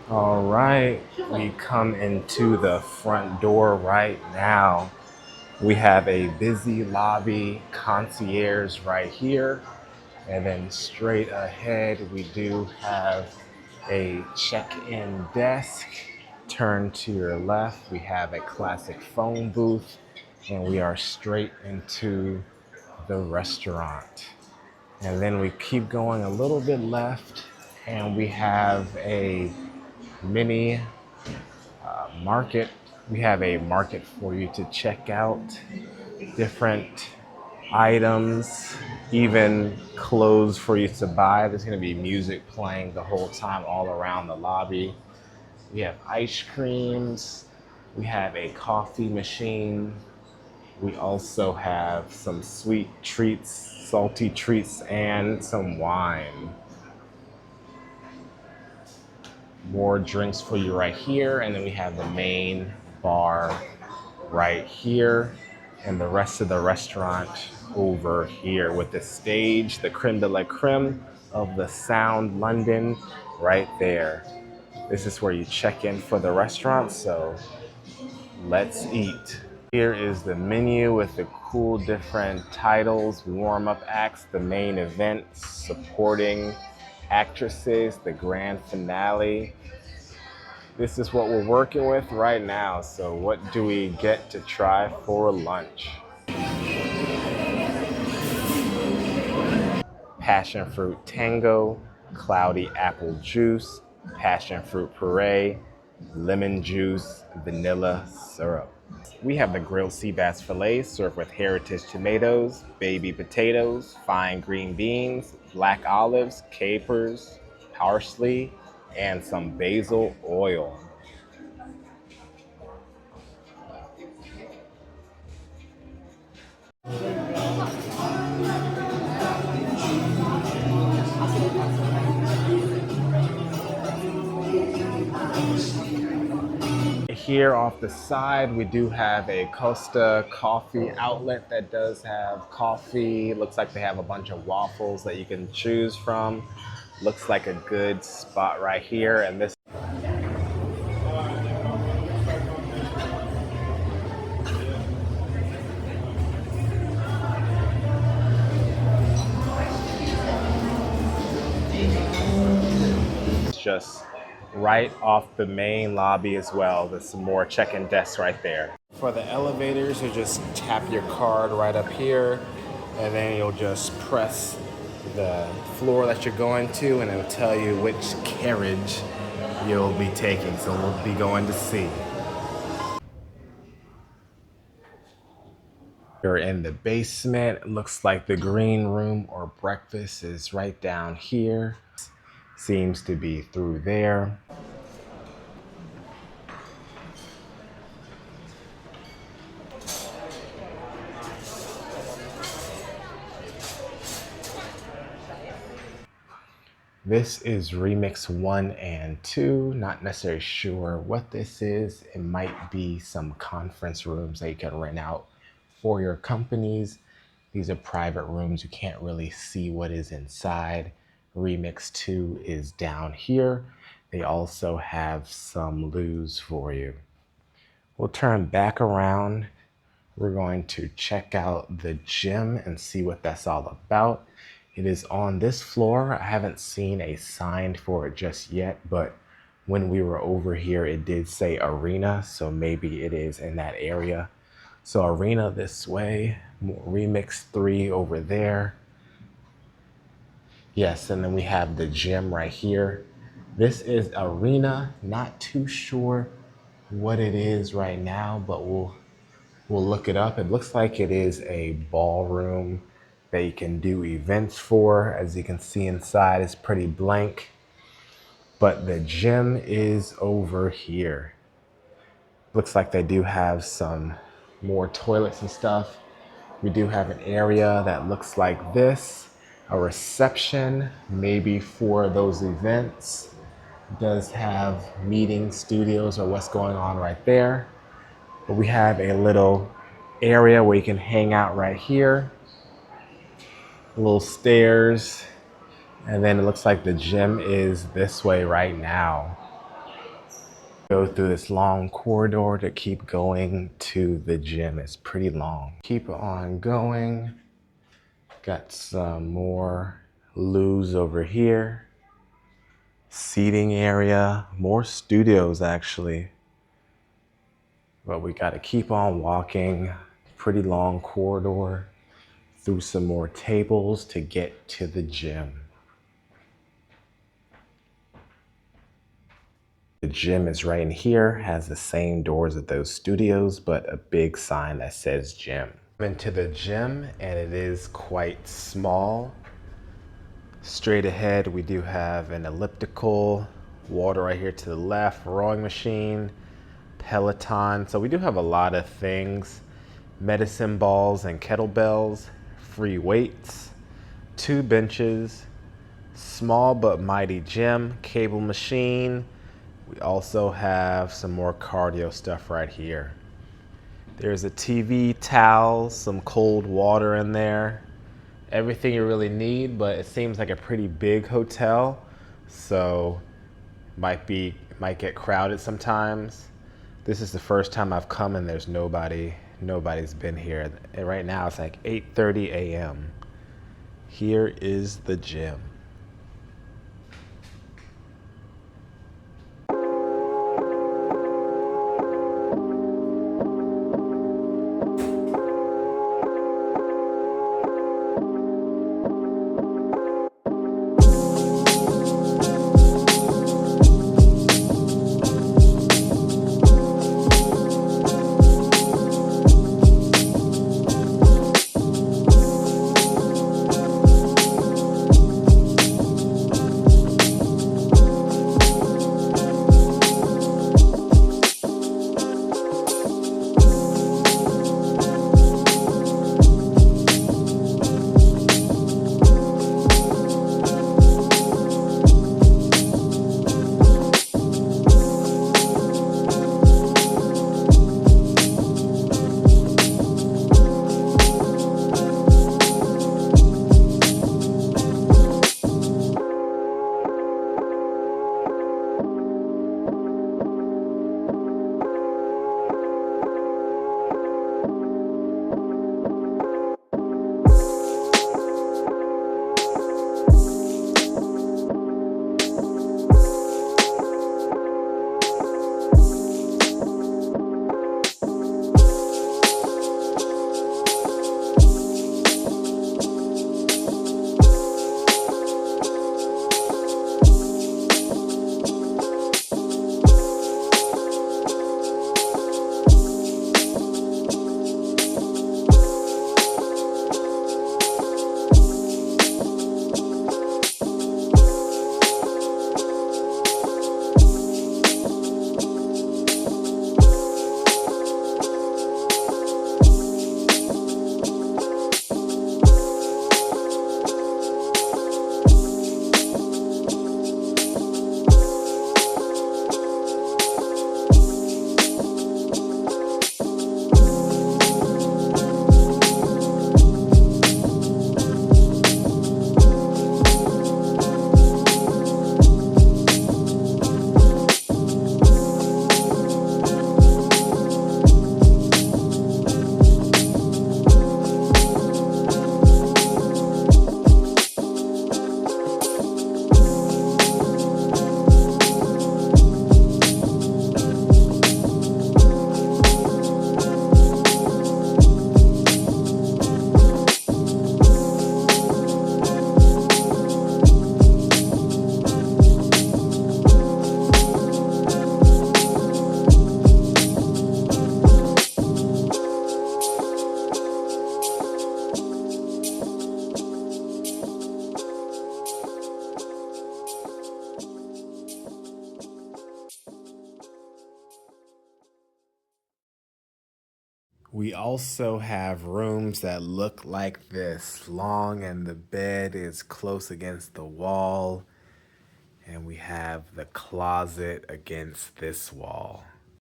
All right, we come into the front door right now. We have a busy lobby concierge right here. And then straight ahead, we do have a check-in desk. Turn to your left, we have a classic phone booth, and we are straight into the restaurant. And then we keep going a little bit left, and we have a mini market. We have a market for you to check out different items, even clothes for you to buy. There's going to be music playing the whole time all around the lobby. We have ice creams. We have a coffee machine. We also have some sweet treats, salty treats, and some wine. More drinks for you right here. And then we have the main bar right here, and the rest of the restaurant over here with the stage, the creme de la creme of the Sound London right there. This is where you check in for the restaurant, so let's eat. Here is the menu with the cool different titles, warm-up acts, the main event, supporting actresses, the grand finale. This is what we're working with right now. So what do we get to try for lunch? Passion fruit tango, cloudy apple juice, passion fruit puree, lemon juice, vanilla syrup. We have the grilled sea bass fillet served with heritage tomatoes, baby potatoes, fine green beans, black olives, capers, parsley, and some basil oil. Here off the side, we do have a Costa coffee outlet that does have coffee. Looks like they have a bunch of waffles that you can choose from. Looks like a good spot right here. And this is just right off the main lobby as well. There's some more check-in desks right there. For the elevators, you just tap your card right up here, and then you'll just press the floor that you're going to, and it'll tell you which carriage you'll be taking. So we'll be going to C. You're in the basement. It looks like the green room or breakfast is right down here. Seems to be through there. This is Remix 1 and 2. Not necessarily sure what this is. It might be some conference rooms that you can rent out for your companies. These are private rooms. You can't really see what is inside. Remix 2 is down here. They also have some loos for you. We'll turn back around. We're going to check out the gym and see what that's all about. It is on this floor. I haven't seen a sign for it just yet, but when we were over here, it did say arena, so maybe it is in that area. So arena this way, Remix 3 over there. Yes, and then we have the gym right here. This is arena, not too sure what it is right now, but we'll look it up. It looks like it is a ballroom that you can do events for. As you can see inside, it's pretty blank. But the gym is over here. Looks like they do have some more toilets and stuff. We do have an area that looks like this, a reception, maybe for those events. It does have meeting studios or what's going on right there. But we have a little area where you can hang out right here. Little stairs, and then it looks like the gym is this way right now. Go through this long corridor to keep going to the gym. It's pretty long. Keep on going. Got some more loos over here. Seating area, more studios actually. But we gotta keep on walking. Pretty long corridor through some more tables to get to the gym. The gym is right in here, has the same doors as those studios, but a big sign that says gym. I'm into the gym and it is quite small. Straight ahead, we do have an elliptical, water right here to the left, rowing machine, Peloton. So we do have a lot of things. Medicine balls and kettlebells, free weights, 2 benches, small but mighty gym, cable machine. We also have some more cardio stuff right here. There's a TV, towels, some cold water in there. Everything you really need, but it seems like a pretty big hotel, so might get crowded sometimes. This is the first time I've come and there's nobody's been here. And right now it's like 8:30 a.m. Here is the gym. We also have rooms that look like this, long, and the bed is close against the wall, and we have the closet against this wall.